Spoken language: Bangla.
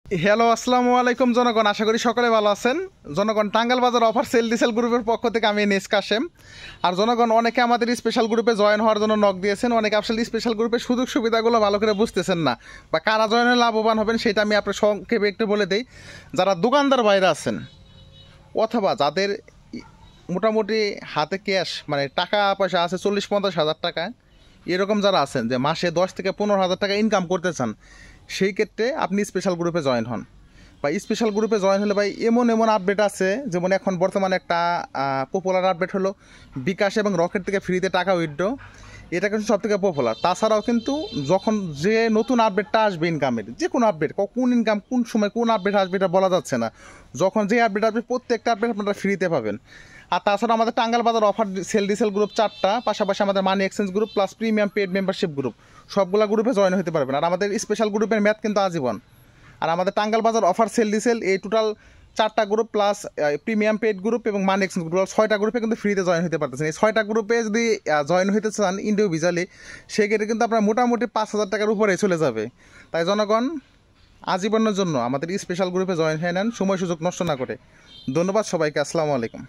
হ্যালো, আসসালামু আলাইকুম জনগণ। আশা করি সকলে ভালো আছেন। জনগণ, Tangail Bazar offer sale diesel গ্রুপের পক্ষ থেকে আমি এনএস কাশেম। আর জনগণ, অনেকে আমাদের স্পেশাল গ্রুপে জয়েন হওয়ার জন্য নক দিয়েছেন। অনেকে আসলে স্পেশাল গ্রুপের সুযোগ সুবিধাগুলো ভালো করে বুঝতেছেন না, বা কারা জয়েনে লাভবান হবেন সেটা আমি আপনার সংক্ষেপে একটু বলে দিই। যারা দোকানদার বাইরে আছেন অথবা যাদের মোটামুটি হাতে ক্যাশ মানে টাকা পয়সা আছে 40-50 হাজার টাকা, এরকম যারা আছেন যে মাসে 10 থেকে 15 হাজার টাকা ইনকাম করতে চান, সেই ক্ষেত্রে আপনি স্পেশাল গ্রুপে জয়েন হন। বা স্পেশাল গ্রুপে জয়েন হলে ভাই এমন এমন আপডেট আছে, যেমন এখন বর্তমানে একটা পপুলার আপডেট হলো বিকাশ এবং রকেট থেকে ফ্রিতে টাকা উইথড্র। এটা কিন্তু সব থেকে পপুলার। তাছাড়াও কিন্তু যখন যে নতুন আপডেটটা আসবে ইনকামের, যে কোনো আপডেট, কোন ইনকাম কোন সময় কোন আপডেট আসবে এটা বলা যাচ্ছে না। যখন যে আপডেট আসবে প্রত্যেকটা আপডেট আপনারা ফ্রিতে পাবেন। আর তাছাড়া আমাদের Tangail Bazar offer sale diesel group 4টা, পাশাপাশি আমাদের money exchange group plus premium paid membership group, সবগুলা গ্রুপে জয়েন হতে পারবেন। আর আমাদের স্পেশাল গ্রুপের মেয়াদ কিন্তু আজীবন। আর আমাদের টাঙ্গাইল বাজার অফার সেল ডিসেল এই টোটাল 4টা group plus premium paid group এবং মানি এক্সচেঞ্জ গ্রুপ 6টা গ্রুপে কিন্তু ফ্রিতে জয়েন হতে পারতেছেন। এই 6টা গ্রুপে যদি জয়েন হতে চান ইন্ডিভিজুয়ালি, সেক্ষেত্রে কিন্তু আপনার মোটামুটি 5,000 টাকার উপরে চলে যাবে। তাই জনগণ, আজীবনের জন্য আমাদের স্পেশাল গ্রুপে জয়েন হয়ে নেন, সময় সুযোগ নষ্ট না করে। ধন্যবাদ সবাইকে। আসসালামু আলাইকুম।